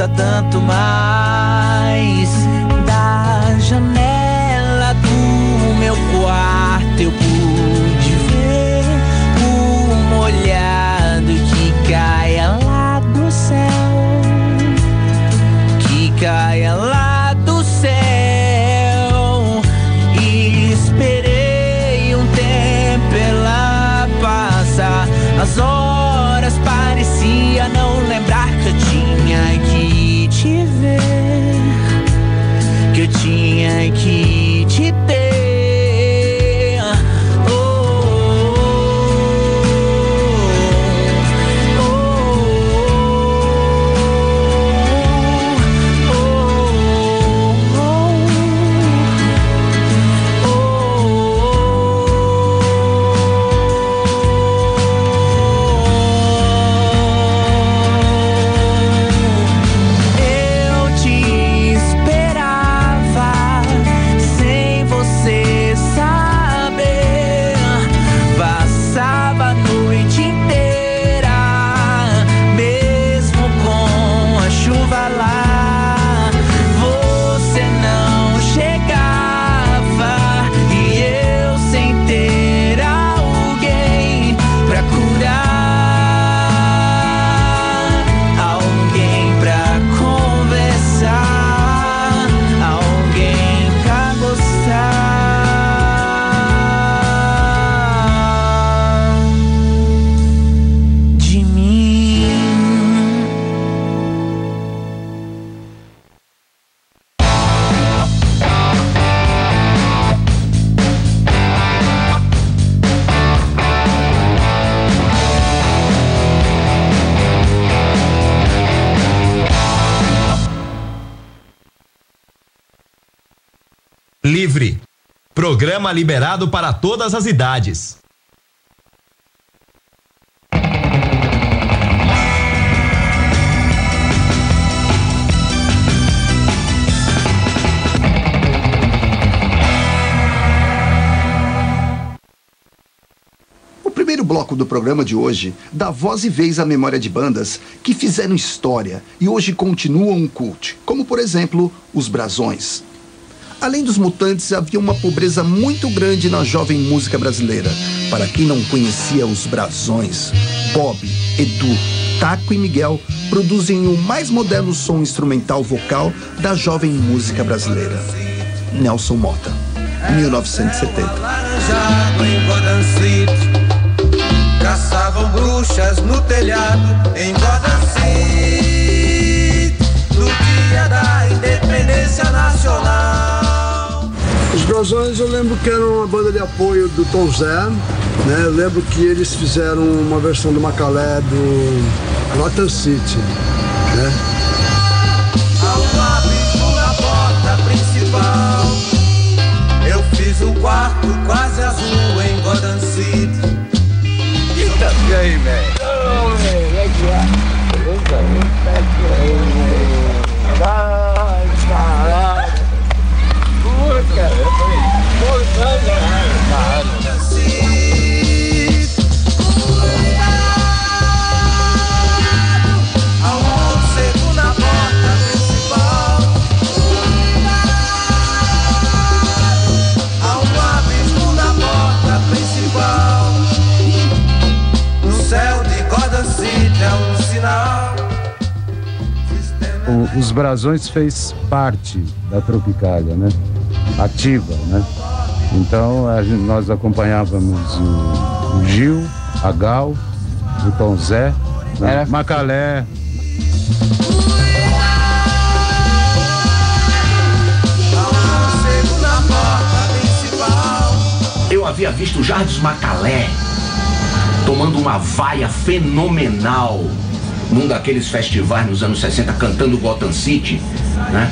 nunca tanto mais. Da janela do meu quarto eu pude ver o molhado que cai lá do céu, que cai lá do céu. E esperei um tempo ela passar, as horas parecia não lembrar que eu tinha que te ver, que eu tinha que te ter. Livre. Programa liberado para todas as idades. O primeiro bloco do programa de hoje dá voz e vez à memória de bandas que fizeram história e hoje continuam um cult, como por exemplo, os Brasões. Além dos Mutantes, havia uma pobreza muito grande na jovem música brasileira. Para quem não conhecia os Brasões, Bob, Edu, Taco e Miguel produzem o mais moderno som instrumental vocal da jovem música brasileira. Nelson Motta, 1970. Caçavam bruxas no telhado em Gotham City, no dia da independência nacional. Os Brasões, eu lembro que era uma banda de apoio do Tom Zé, né? Eu lembro que eles fizeram uma versão do Macalé do Gotham City, né? Há um abismo na porta principal. Eu fiz um quarto quase azul em Gotham City. E aí, velho? Ô, velho, é que é? Ai, caralho. Puta, eu tô caralho. Há um morcego na porta principal. Há um abismo na porta principal. No céu de Gotham City é um sinal. Os Brasões fez parte da Tropicália, né? Ativa, né? Então nós acompanhávamos o Gil, a Gal, o Tom Zé, né? Macalé. Eu havia visto o Jardim Macalé tomando uma vaia fenomenal num daqueles festivais nos anos 60, cantando Gotham City, né?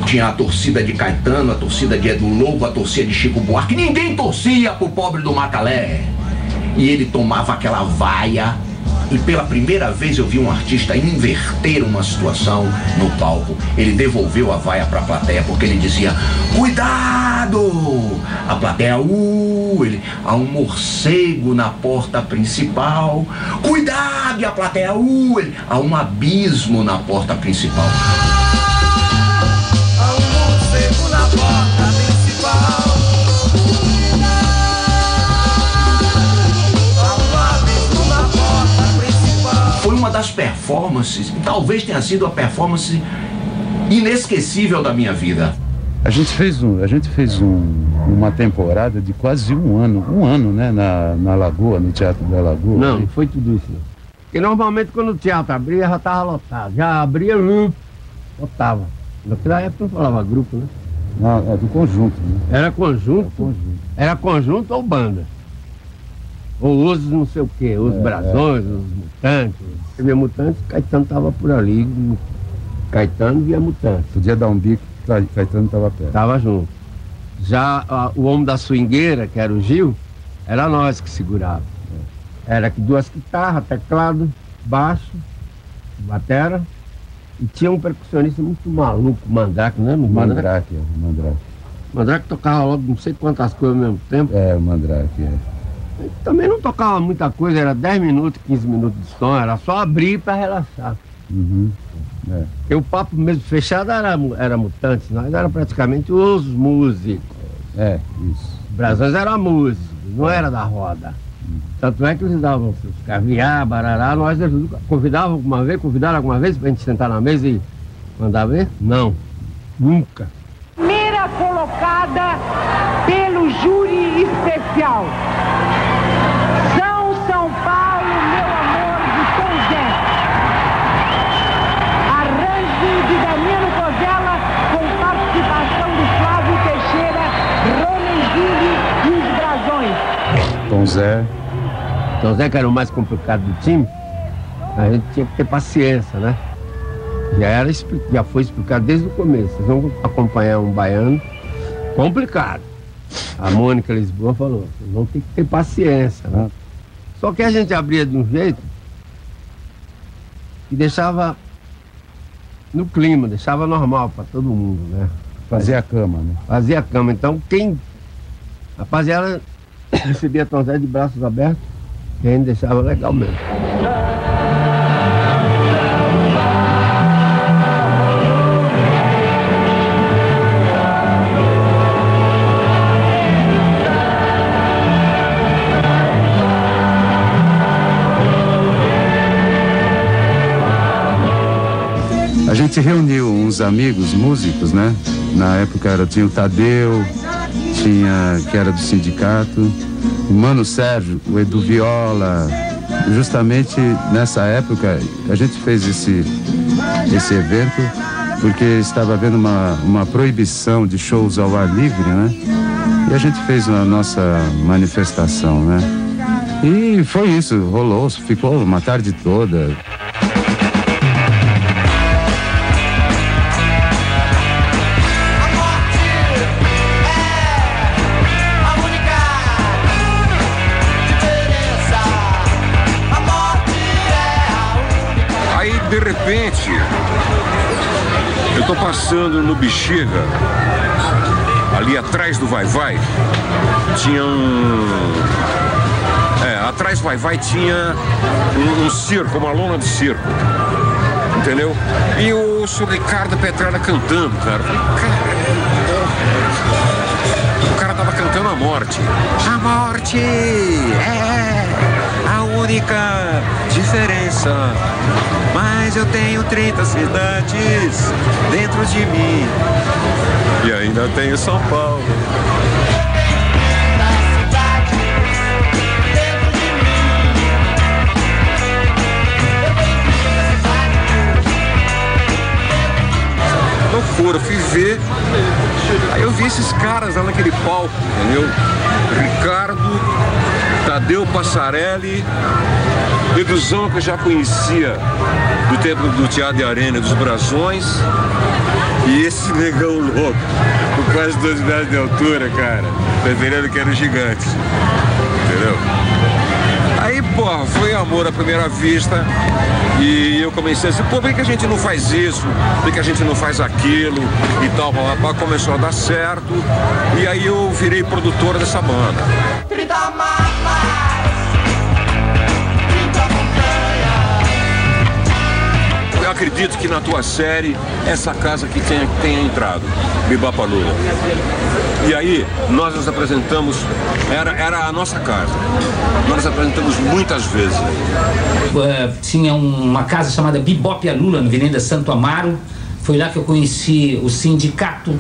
Tinha a torcida de Caetano, a torcida de Edu Lobo, a torcida de Chico Buarque. Ninguém torcia pro pobre do Macalé. E ele tomava aquela vaia E pela primeira vez eu vi um artista inverter uma situação no palco. Ele devolveu a vaia pra plateia porque ele dizia: cuidado! A plateia, ele, há um morcego na porta principal. Cuidado! E a plateia, ele, há um abismo na porta principal. Há um morcego na porta principal. Foi uma das performances, talvez tenha sido a performance inesquecível da minha vida. A gente fez uma temporada de quase um ano, né, na Lagoa, no Teatro da Lagoa. Não, não foi tudo isso, não. Porque normalmente quando o teatro abria, já estava lotado. Já abria, lotava. Naquela época não falava grupo, né? Não, é do conjunto, né? Era conjunto? Era conjunto ou banda? Ou os não sei o quê, os brasões, os mutantes. Você via mutantes, Caetano estava por ali. Caetano via mutantes. Podia dar um bico, Caetano estava perto. Estava junto. Já o homem da swingueira, que era o Gil, era nós que segurava. Era que 2 guitarras, teclado, baixo, batera. E tinha um percussionista muito maluco, Mandrake, não é? Mandrake. Mandrake tocava logo não sei quantas coisas ao mesmo tempo. O Mandrake, Também não tocava muita coisa, era 10 minutos, 15 minutos de som, era só abrir para relaxar. Uhum. E o papo mesmo fechado era Mutantes, nós era praticamente os músicos. Isso. Os brasões eram músicos, não era da roda. Tanto é que eles davam seus caviar, barará, nós convidaram alguma vez pra gente sentar na mesa e mandar ver? Não, nunca. Primeira colocada pelo júri especial. São Paulo, meu amor, de Tom Zé. Arranjo de Damiano Cozella, com participação do Flávio Teixeira, Ronegini e os Brasões. Tom Zé, que era o mais complicado do time, a gente tinha que ter paciência, né? Já foi explicado desde o começo. Vocês vão acompanhar um baiano complicado. A Mônica Lisboa falou: vocês vão ter que ter paciência, né? Só que a gente abria de um jeito que deixava no clima, deixava normal para todo mundo, né? Fazia a cama, né? Fazia a cama. Então a rapaziada recebia Tom Zé de braços abertos, e a gente deixava legal mesmo. A gente reuniu uns amigos músicos, né? Na época tinha o Tadeu, que era do sindicato, o Mano Sérgio, o Edu Viola. Justamente nessa época a gente fez esse evento porque estava havendo uma proibição de shows ao ar livre, né? E a gente fez a nossa manifestação, né? E foi isso, rolou, ficou uma tarde toda. De repente, eu tô passando no Bexiga, ali atrás do Vai-Vai, tinha atrás do Vai-Vai tinha um circo, uma lona de circo, entendeu? E o Sr. Ricardo Petralha cantando, cara. O cara tava cantando a morte. A morte é a única diferença. Mas eu tenho 30 cidades dentro de mim. E ainda tenho São Paulo. Loucura, fui ver. Aí eu vi esses caras lá naquele palco, entendeu? Ricardo, Tadeu Passarelli, Eduzão, que eu já conhecia do tempo do Teatro de Arena, dos Brasões, e esse negão louco, com quase 2 metros de altura, cara, preferindo que era o gigante, entendeu? Aí, porra, foi amor à primeira vista. E eu comecei a dizer, pô, por que a gente não faz isso? Por que a gente não faz aquilo? E tal, papapá, começou a dar certo. E aí eu virei produtor dessa banda. Eu acredito que na tua série, essa casa que tenha entrado, Bibapalula. E aí, nós nos apresentamos, era a nossa casa. Nós nos apresentamos muitas vezes. Tinha uma casa chamada Bibapalula, na Avenida Santo Amaro. Foi lá que eu conheci o Sindicato,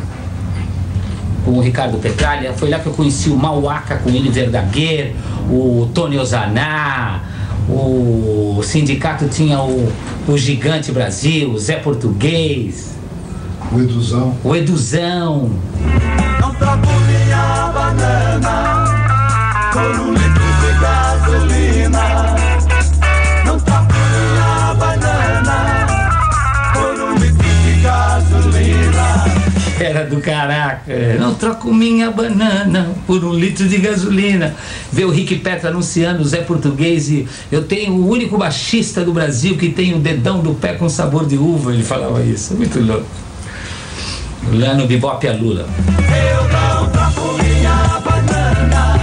com o Ricardo Petralha. Foi lá que eu conheci o Mauaca, com o Oliver Daguerre, o Tony Ozaná. O Sindicato tinha o Gigante Brasil, o Zé Português, o Eduzão. Não troco minha banana por um litro de gasolina. Não troco minha banana por um litro de gasolina. Era do caraca. Não troco minha banana por um litro de gasolina. Ver o Rick Petra anunciando o Zé Português e eu tenho o único baixista do Brasil que tem o dedão do pé com sabor de uva. Ele falava isso. Muito louco. Lá no Bibapalula. Eu não troco minha banana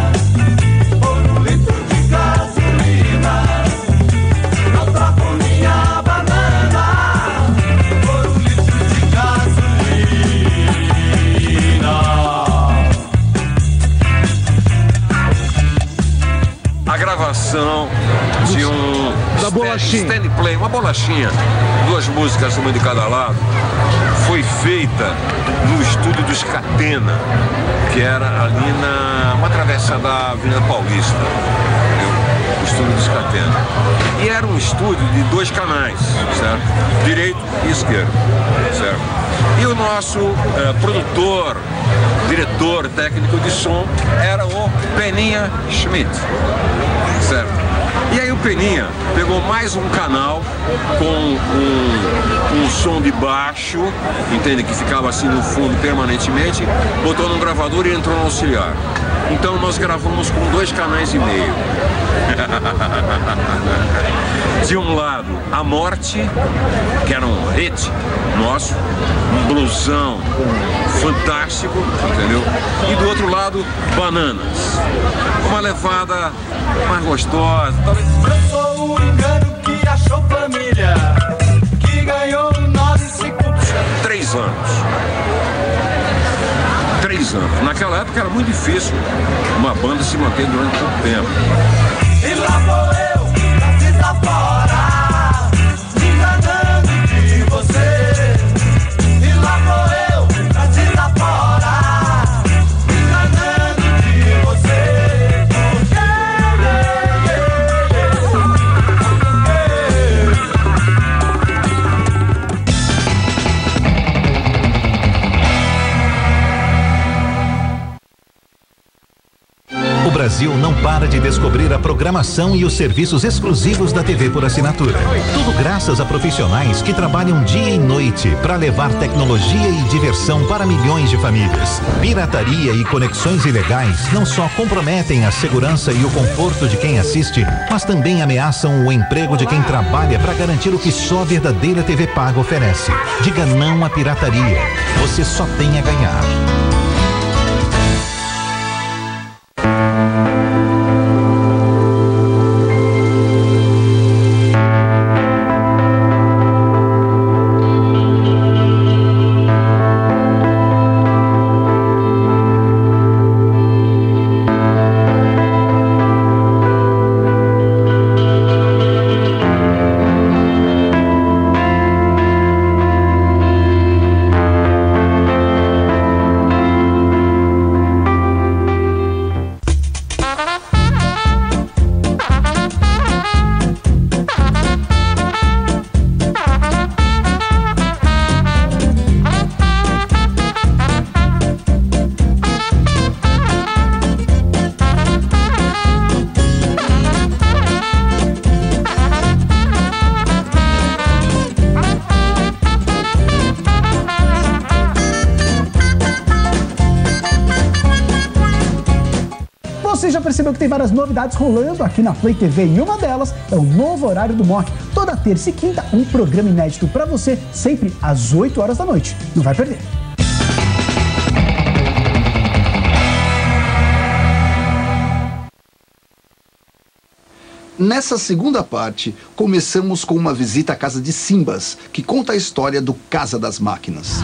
por um litro de gasolina. Não troco minha banana por um litro de gasolina. A gravação de da bolachinha. stand play, uma bolachinha, 2 músicas, uma de cada lado, foi feita no estúdio do Scatena, que era ali uma travessa da Avenida Paulista, entendeu? O estúdio do Scatena. E era um estúdio de 2 canais, certo? Direito e esquerdo, certo? E o nosso produtor, diretor técnico de som era o Peninha Schmidt, certo? E aí o Peninha pegou mais um canal com um som de baixo, entende? Que ficava assim no fundo permanentemente, botou num gravador e entrou no auxiliar. Então nós gravamos com 2 canais e meio. De um lado, A Morte, que era um hit nosso, um blusão fantástico, entendeu? E do outro lado, Bananas, uma levada mais gostosa. Eu sou o engano que achou família, que ganhou 9,5%. 3 anos. 3 anos. Naquela época era muito difícil uma banda se manter durante tanto tempo. E lá vou eu, pra desafora, me enganando de você. E lá vou eu, pra desafora, me enganando de você. O Brasil não para de descobrir a programação e os serviços exclusivos da TV por assinatura. Tudo graças a profissionais que trabalham dia e noite para levar tecnologia e diversão para milhões de famílias. Pirataria e conexões ilegais não só comprometem a segurança e o conforto de quem assiste, mas também ameaçam o emprego de quem trabalha para garantir o que só a verdadeira TV paga oferece. Diga não à pirataria. Você só tem a ganhar. já percebeu que tem várias novidades rolando aqui na Play TV e uma delas é o novo horário do Mock. Toda terça e quinta, um programa inédito para você, sempre às 8 horas da noite. Não vai perder. Nessa segunda parte, começamos com uma visita à casa de Simbas, que conta a história do Casa das Máquinas.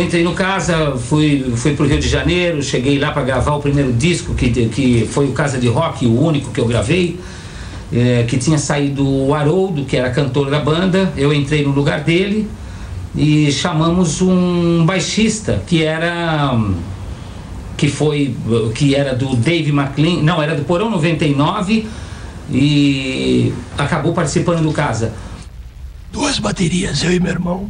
Entrei no Casa, fui pro Rio de Janeiro, cheguei lá para gravar o primeiro disco, que foi o Casa de Rock, o único que eu gravei. Que tinha saído o Haroldo, que era cantor da banda. Eu entrei no lugar dele e chamamos um baixista que era do Dave McLean, não, era do Porão 99 e acabou participando do Casa. 2 baterias, eu e meu irmão.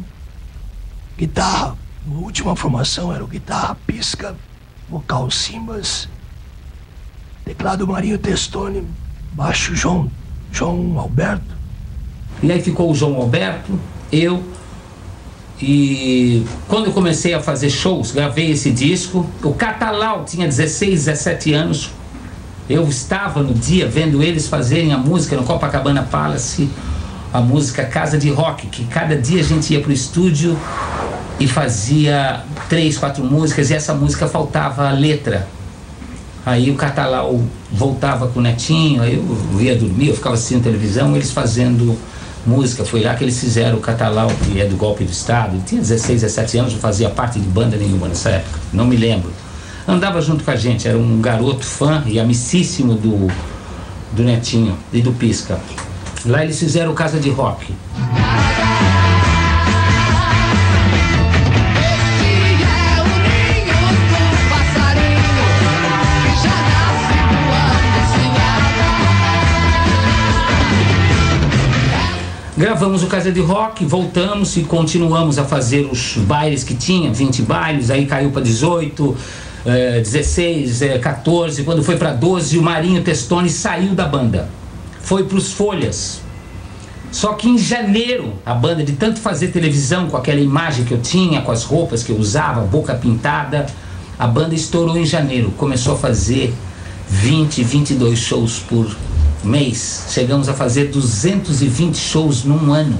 Guitarra, a última formação era o guitarra Pisca, vocal Simbas, teclado Marinho Testoni, baixo João Alberto. E aí ficou o João Alberto, eu, e quando eu comecei a fazer shows, gravei esse disco. O Catalau tinha 16, 17 anos. Eu estava no dia vendo eles fazerem a música no Copacabana Palace, a música Casa de Rock, que cada dia a gente ia pro estúdio e fazia 3, 4 músicas, e essa música faltava a letra. Aí o Catalau voltava com o Netinho, aí eu ia dormir, eu ficava assistindo televisão, eles fazendo música. Foi lá que eles fizeram o Catalau, que é do golpe do Estado. Ele tinha 16, 17 anos, não fazia parte de banda nenhuma nessa época, não me lembro. Andava junto com a gente, era um garoto fã e amicíssimo do Netinho e do Pisca. Lá eles fizeram o Casa de Rock. Gravamos o Casa de Rock, voltamos e continuamos a fazer os bailes que tinha, 20 bailes, aí caiu para 18, 16, 14, quando foi para 12, o Marinho Testoni saiu da banda, foi para os Folhas. Só que em janeiro, a banda, de tanto fazer televisão com aquela imagem que eu tinha, com as roupas que eu usava, boca pintada, a banda estourou em janeiro, começou a fazer 20, 22 shows por mês. Chegamos a fazer 220 shows num ano.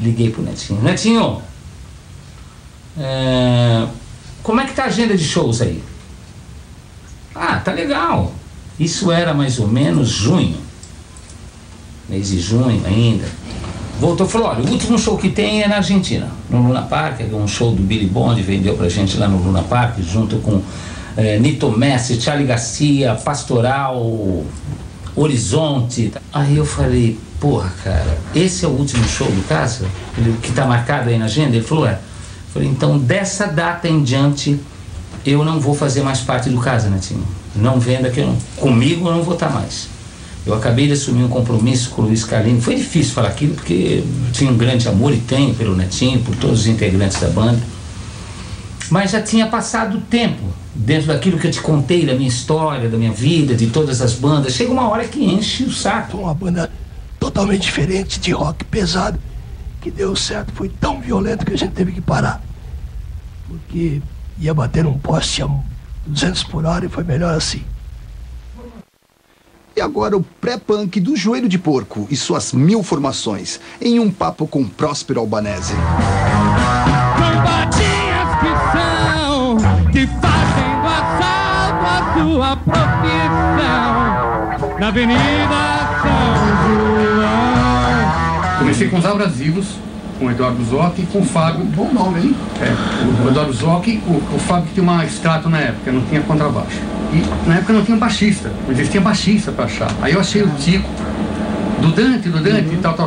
Liguei pro Netinho. Netinho, como é que tá a agenda de shows aí? Ah, tá legal. Isso era mais ou menos junho. Mês de junho ainda. Voltou e falou, olha, o último show que tem é na Argentina, no Luna Park, é um show do Billy Bond, vendeu pra gente lá no Luna Park, junto com Nito Messi, Charlie Garcia, Pastoral, Horizonte. Aí eu falei, porra, cara, esse é o último show do Casa? Que tá marcado aí na agenda? Ele falou, é. Eu falei, então dessa data em diante eu não vou fazer mais parte do Casa, Netinho. Não venda que comigo eu não vou estar mais. Eu acabei de assumir um compromisso com o Luiz Carlini. Foi difícil falar aquilo porque tinha um grande amor, e tenho, pelo Netinho, por todos os integrantes da banda. Mas já tinha passado tempo dentro daquilo que eu te contei, da minha história, da minha vida, de todas as bandas. Chega uma hora que enche o saco. Uma banda totalmente diferente, de rock pesado, que deu certo, foi tão violento que a gente teve que parar. Porque ia bater num poste a 200 por hora e foi melhor assim. E agora o pré-punk do Joelho de Porco e suas 1000 formações, em um papo com Próspero Albanese. Bombadinhas que fazem do assalto a sua profissão na Avenida São João. Comecei com os Abrasivos, com o Eduardo Zocchi e com o Fábio. Bom nome, hein? O Eduardo Zocchi, o Fábio que tinha uma Strato na época, não tinha contrabaixo. E na época não tinha baixista, não existia baixista pra achar. Aí eu achei o Tico, do Dante, e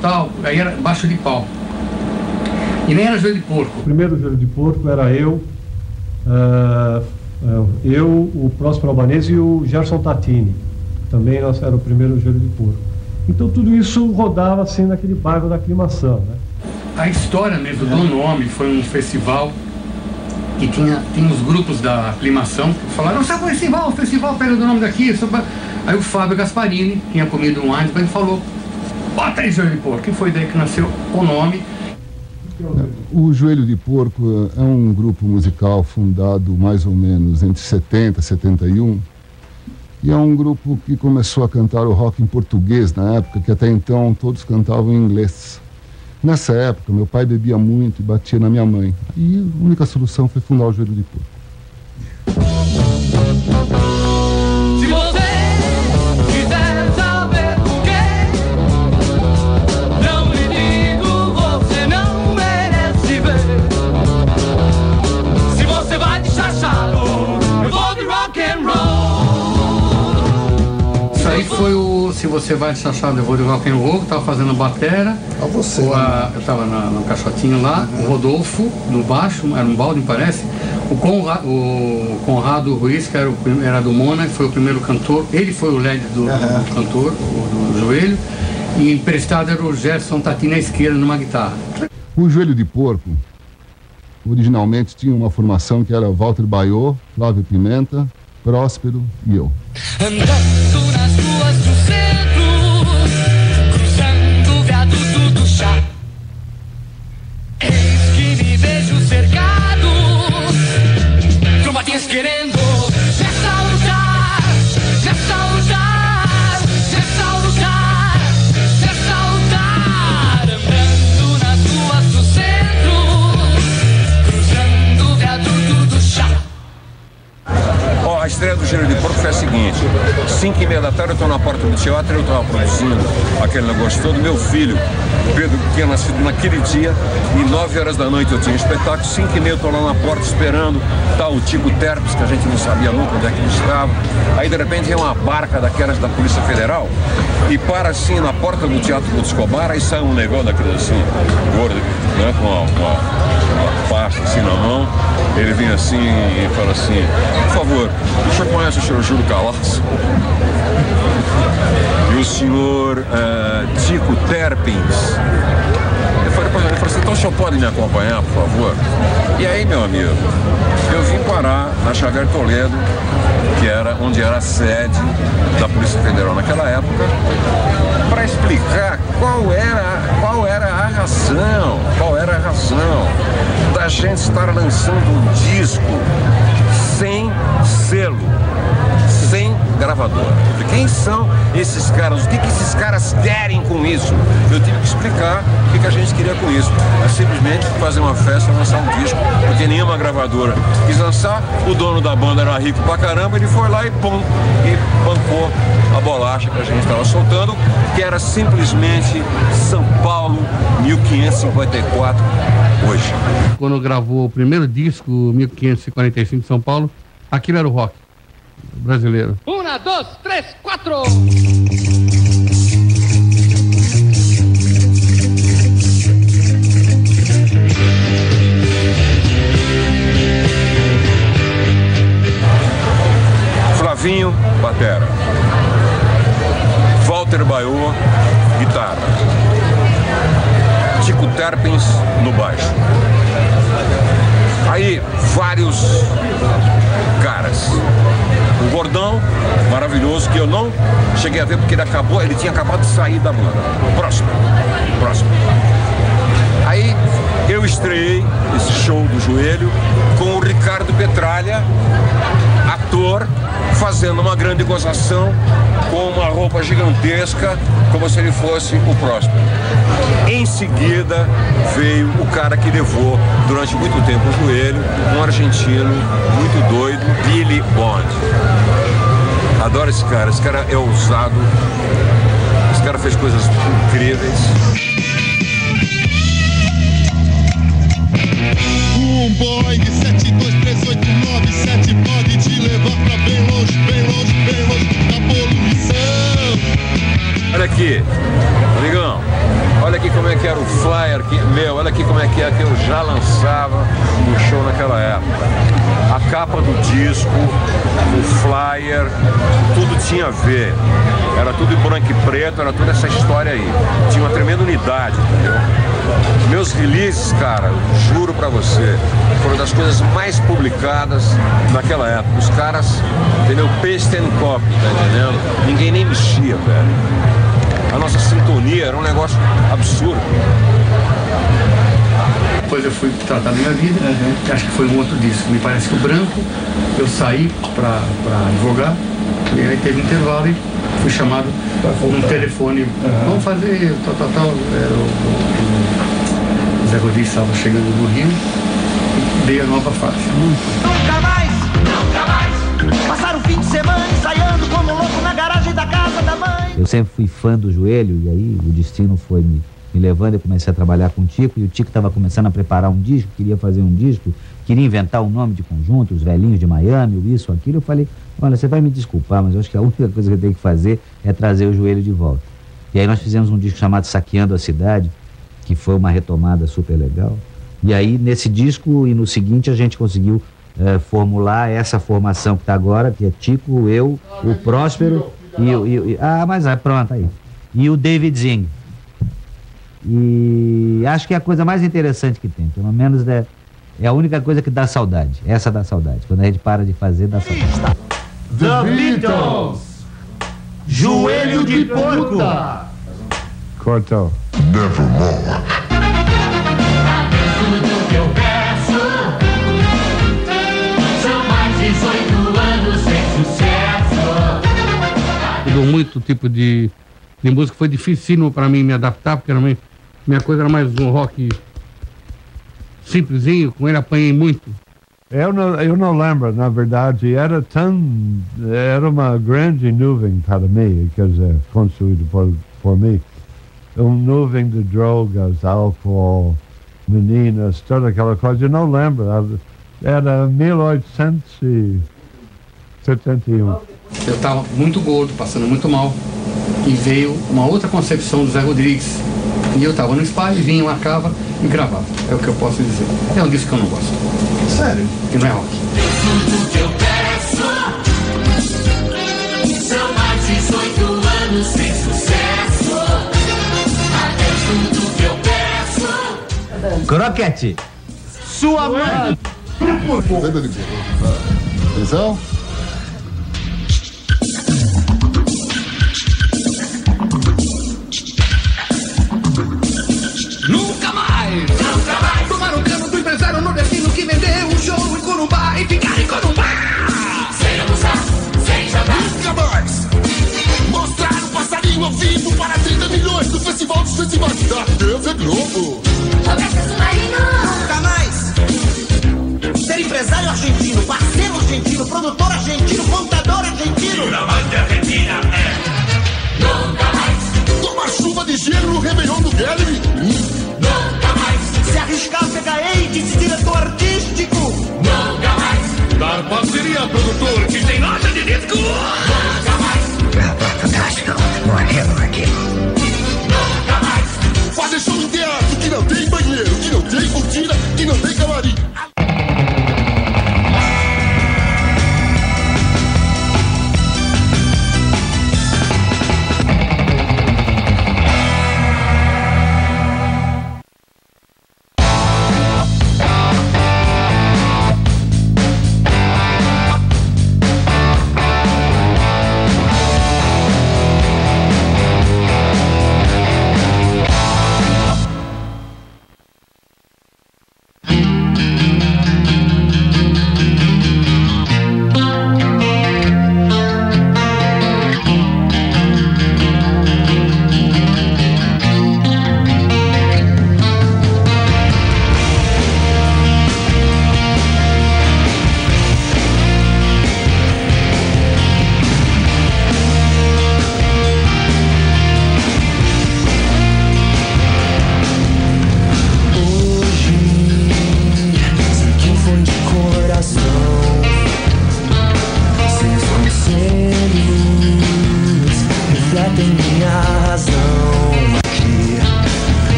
tal. Aí era baixo de pau. E nem era Joelho de Porco. O primeiro Joelho de Porco era eu, o Próspero Albanese e o Gerson Tatini. Também nós era o primeiro Joelho de Porco. Então tudo isso rodava assim naquele bairro da Aclimação, né? A história mesmo do nome foi um festival que tinha os grupos da Aclimação que falaram, o festival pega do nome daqui. Aí o Fábio Gasparini tinha comido um Einsberg e falou, bota aí Joelho de Porco. E foi daí que nasceu o nome. O Joelho de Porco é um grupo musical fundado mais ou menos entre 70 e 71. E é um grupo que começou a cantar o rock em português na época, que até então todos cantavam em inglês. Nessa época, meu pai bebia muito e batia na minha mãe. E a única solução foi fundar o Joelho de Porco. Se você quiser saber por quê, não lhe digo, você não merece ver. Se você vai de chachado, eu vou de rock and roll. Isso aí foi o Se Você Vai de Chachado, eu vou de rock and roll, que tava fazendo a batera. Você. Eu tava no caixotinho lá, o Rodolfo no baixo, era um balde, parece. O Conrado Ruiz, que era do Mona, foi o primeiro cantor. Ele foi o lead do cantor, do Joelho. E emprestado era o Gerson Tati na esquerda, numa guitarra. O Joelho de Porco, originalmente tinha uma formação que era Walter Baiô, Flávio Pimenta, Próspero e eu. Andando nas ruas do centro, cruzando o viaduto do chá, eis que me vejo cercado, trombadinhas querendo me assaltar, me assaltar, me assaltar, me assaltar. Andando nas ruas do centro, cruzando o viaduto do chá. A estreia do Joelho de Porco foi a seguinte: 5h30 da tarde eu estou na porta do teatro, eu estava produzindo aquele negócio todo. Meu filho, Pedro, que tinha nascido naquele dia, e 9 horas da noite eu tinha espetáculo. 5h30 eu estou lá na porta esperando, tá o Tico Terpes, que a gente não sabia nunca onde é que ele estava. Aí de repente vem uma barca daquelas da Polícia Federal e para assim na porta do Teatro do Escobar. Aí sai um negócio daquele assim, gordo, né, com uma pasta assim na mão. Ele vem assim e fala assim: por favor, o senhor conhece o senhor Júlio Calaço? E o senhor Tico Terpins? Ele falou assim: então o senhor pode me acompanhar, por favor? E aí, meu amigo, eu vim parar na Xavier Toledo, que era onde era a sede da Polícia Federal naquela época, para explicar qual era a razão da gente estar lançando um disco sem selo, sem gravadora. Quem são esses caras? O que esses caras querem com isso? Eu tive que explicar o que a gente queria com isso. É simplesmente fazer uma festa, lançar um disco, porque nenhuma gravadora quis lançar. O dono da banda era rico pra caramba, ele foi lá e pum, e bancou a bolacha que a gente estava soltando, que era simplesmente São Paulo 1554 hoje. Quando gravou o primeiro disco, 1545 de São Paulo, aquilo era o rock brasileiro. 1, 2, 3, 4. Flavinho, batera. Walter Baiô, guitarra. Tico Terpins no baixo. Aí, vários caras. Um gordão maravilhoso que eu não cheguei a ver porque ele tinha acabado de sair da banda. Próximo. Aí eu estreiei esse show do Joelho com o Ricardo Petralha, ator, fazendo uma grande gozação com uma roupa gigantesca, como se ele fosse o Próspero. Em seguida veio o cara que levou durante muito tempo o Joelho, um argentino muito doido, Billy Bond. Adoro esse cara é ousado, esse cara fez coisas incríveis. Um Boeing 7238997 pode te levar pra bem longe da poluição. Olha aqui, amigão, olha aqui como é que era o flyer, olha aqui como é que eu já lançava no show naquela época. A capa do disco, o flyer, tudo tinha a ver. Era tudo em branco e preto, era toda essa história aí. Tinha uma tremenda unidade, entendeu? Meus releases, cara, juro pra você, foram das coisas mais publicadas naquela época. Os caras, entendeu? Paste and copy, tá entendendo? Ninguém nem mexia, velho. a nossa sintonia era um negócio absurdo. Depois eu fui tratar da minha vida, acho que foi um outro disco. Me parece que o Branco, eu saí para advogar, e aí teve um intervalo e fui chamado num telefone. Vamos fazer tal. Era o Zé Rodrigues estava chegando no Rio e dei a nova fase. Nunca mais, passar o fim de semana ensaiando como louco na garagem da casa da mãe. Eu sempre fui fã do Joelho e aí o destino foi me levando. Eu comecei a trabalhar com o Tico e o Tico estava começando a preparar um disco, queria fazer um disco, queria inventar um nome de conjunto, os Velhinhos de Miami, isso, aquilo. Eu falei, olha, você vai me desculpar, mas eu acho que a única coisa que eu tenho que fazer é trazer o Joelho de volta. E aí nós fizemos um disco chamado Saqueando a Cidade, que foi uma retomada super legal. E aí nesse disco e no seguinte a gente conseguiu formular essa formação que está agora, que é Tico, eu, o Próspero pronto aí. E o David Zing. E acho que é a coisa mais interessante que tem, pelo menos é a única coisa que dá saudade. Essa dá saudade. Quando a gente para de fazer, dá saudade. The Beatles. Joelho de porco. Cortou. Nevermore. Tudo que eu peço são mais 18 anos sem sucesso. Mudou muito o tipo de música, foi dificílimo para mim me adaptar, porque minha coisa era mais um rock simplesinho, com ele apanhei muito. Eu não lembro, na verdade, era uma grande nuvem para mim, quer dizer, construído por mim. Nuvem de drogas, álcool, meninas, toda aquela coisa, eu não lembro. Era 1871. Eu estava muito gordo, passando muito mal, e veio uma outra concepção do Zé Rodrigues. E eu estava no spa e vinha, marcava e gravava. É o que eu posso dizer. É um disco que eu não gosto. Sério? Que não é rock. Tudo que eu peço são mais 18 anos sem sucesso. Até tudo que eu peço. Croquete. Sua mãe. Atenção. Nunca mais tomar o cano do empresário nordestino que vendeu um show em Corumbá e ficar em Corumbá. Sem almoçar, sem jantar. Nunca mais mostrar um passarinho ao vivo para 30 milhões no Festival dos Festivais da TV Globo. Roberto Submarino. Nunca mais ser empresário argentino, parceiro argentino, produtor argentino, contador argentino. Una amante argentina. Nunca mais tomar chuva de gelo no Réveillon do Guilherme. Nunca mais se arriscar a pegar AIDS de diretor artístico. Nunca mais dar parceria a produtor que tem nota de disco. Nunca mais fantástico, não é aqui. Nunca mais fazer show em teatro que não tem banheiro, que não tem cortina, que não tem camarim.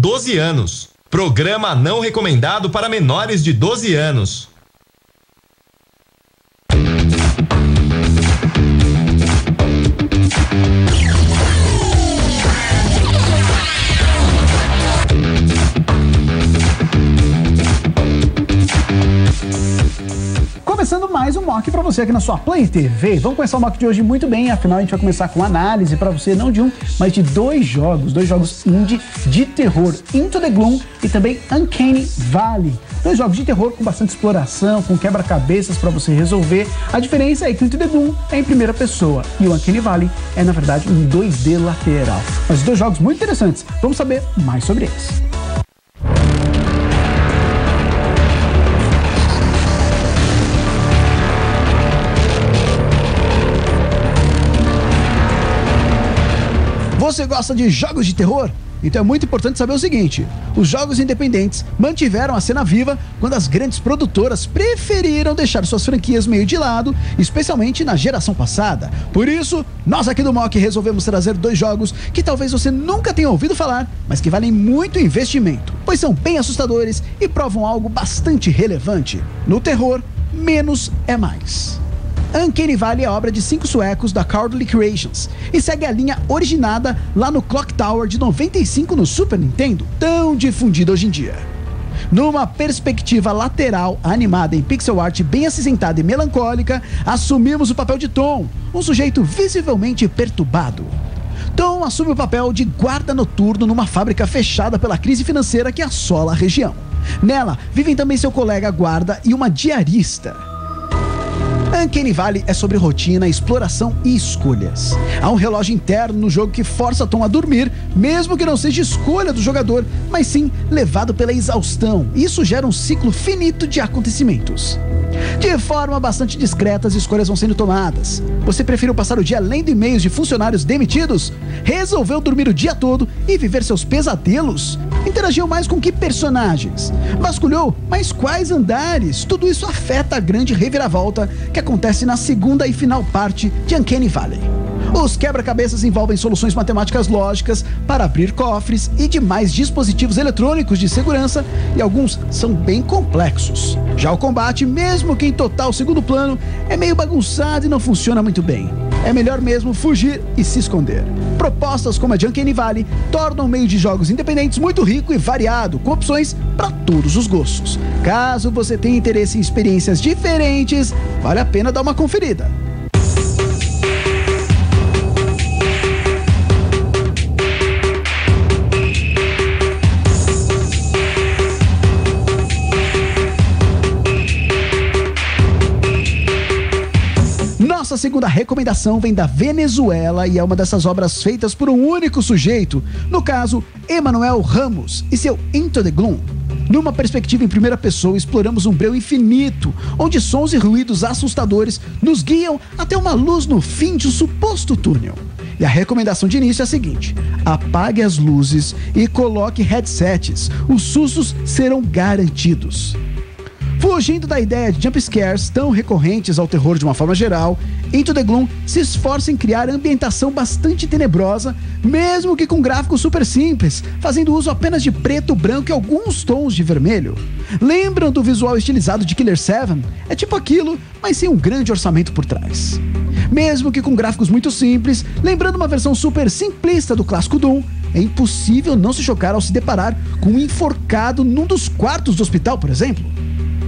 12 anos. Programa não recomendado para menores de 12 anos. Começando mais um mock pra você aqui na sua Play TV. Vamos começar o mock de hoje muito bem, afinal a gente vai começar com análise pra você, não de um, mas de dois jogos indie de terror, Into the Gloom e também Uncanny Valley. Dois jogos de terror com bastante exploração, com quebra-cabeças pra você resolver. A diferença é que o Into the Gloom é em primeira pessoa e o Uncanny Valley é, na verdade, um 2D lateral. Mas dois jogos muito interessantes. Vamos saber mais sobre eles. Você gosta de jogos de terror? Então é muito importante saber o seguinte: os jogos independentes mantiveram a cena viva quando as grandes produtoras preferiram deixar suas franquias meio de lado, especialmente na geração passada. Por isso, nós aqui do Mock resolvemos trazer dois jogos que talvez você nunca tenha ouvido falar, mas que valem muito investimento, pois são bem assustadores e provam algo bastante relevante. No terror, menos é mais. Uncanny Valley é obra de 5 suecos da Cowardly Creations e segue a linha originada lá no Clock Tower de 95 no Super Nintendo, tão difundida hoje em dia. Numa perspectiva lateral animada em pixel art bem acinzentada e melancólica, assumimos o papel de Tom, um sujeito visivelmente perturbado. Tom assume o papel de guarda noturno numa fábrica fechada pela crise financeira que assola a região. Nela vivem também seu colega guarda e uma diarista. Uncanny Valley é sobre rotina, exploração e escolhas. Há um relógio interno no jogo que força Tom a dormir, mesmo que não seja escolha do jogador, mas sim levado pela exaustão. Isso gera um ciclo finito de acontecimentos. De forma bastante discreta, as escolhas vão sendo tomadas. Você preferiu passar o dia lendo e-mails de funcionários demitidos? Resolveu dormir o dia todo e viver seus pesadelos? Interagiu mais com que personagens? Vasculhou, mas quais andares? Tudo isso afeta a grande reviravolta que acontece na segunda e final parte de Uncanny Valley. Os quebra-cabeças envolvem soluções matemáticas lógicas para abrir cofres e demais dispositivos eletrônicos de segurança, e alguns são bem complexos. Já o combate, mesmo que em total segundo plano, é meio bagunçado e não funciona muito bem. É melhor mesmo fugir e se esconder. Propostas como a de Uncanny Valley tornam o meio de jogos independentes muito rico e variado, com opções para todos os gostos. Caso você tenha interesse em experiências diferentes, vale a pena dar uma conferida. Nossa segunda recomendação vem da Venezuela e é uma dessas obras feitas por um único sujeito, no caso, Emanuel Ramos e seu Into the Gloom. Numa perspectiva em primeira pessoa, exploramos um breu infinito, onde sons e ruídos assustadores nos guiam até uma luz no fim de um suposto túnel. E a recomendação de início é a seguinte: apague as luzes e coloque headsets, os sustos serão garantidos. Fugindo da ideia de jump scares tão recorrentes ao terror de uma forma geral, Into the Gloom se esforça em criar ambientação bastante tenebrosa, mesmo que com gráficos super simples, fazendo uso apenas de preto, branco e alguns tons de vermelho. Lembram do visual estilizado de Killer 7? É tipo aquilo, mas sem um grande orçamento por trás. Mesmo que com gráficos muito simples, lembrando uma versão super simplista do clássico Doom, é impossível não se chocar ao se deparar com um enforcado num dos quartos do hospital, por exemplo.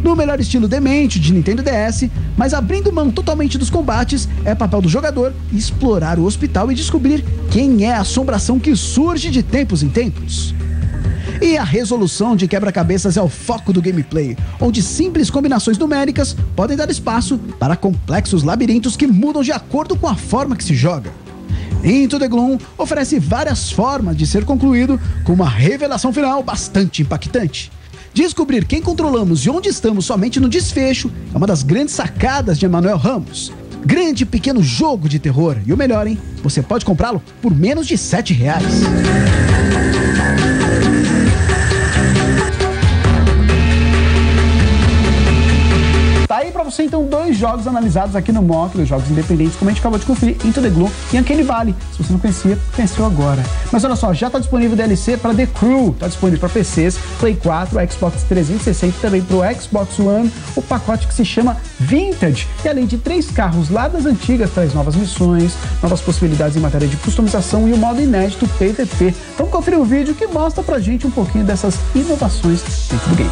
No melhor estilo demente de Nintendo DS, mas abrindo mão totalmente dos combates, é papel do jogador explorar o hospital e descobrir quem é a assombração que surge de tempos em tempos. E a resolução de quebra-cabeças é o foco do gameplay, onde simples combinações numéricas podem dar espaço para complexos labirintos que mudam de acordo com a forma que se joga. Into the Gloom oferece várias formas de ser concluído, com uma revelação final bastante impactante. Descobrir quem controlamos e onde estamos somente no desfecho é uma das grandes sacadas de Emanuel Ramos. Grande e pequeno jogo de terror. E o melhor, hein? Você pode comprá-lo por menos de R$7. Tá aí pra você então 2 jogos analisados aqui no Mock, 2 jogos independentes, como a gente acabou de conferir, Into the Gloom e Uncanny Valley. Se você não conhecia, conheceu agora. Mas olha só, já tá disponível o DLC para The Crew, tá disponível para PCs, Play 4, Xbox 360 e também pro Xbox One, o pacote que se chama Vintage. E além de 3 carros lá das antigas, traz novas missões, novas possibilidades em matéria de customização e o modo inédito PVP. Vamos conferir um vídeo que mostra pra gente um pouquinho dessas inovações dentro do game.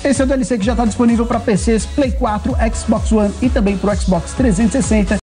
Esse é o DLC que já está disponível para PCs, Play 4, Xbox One e também para o Xbox 360.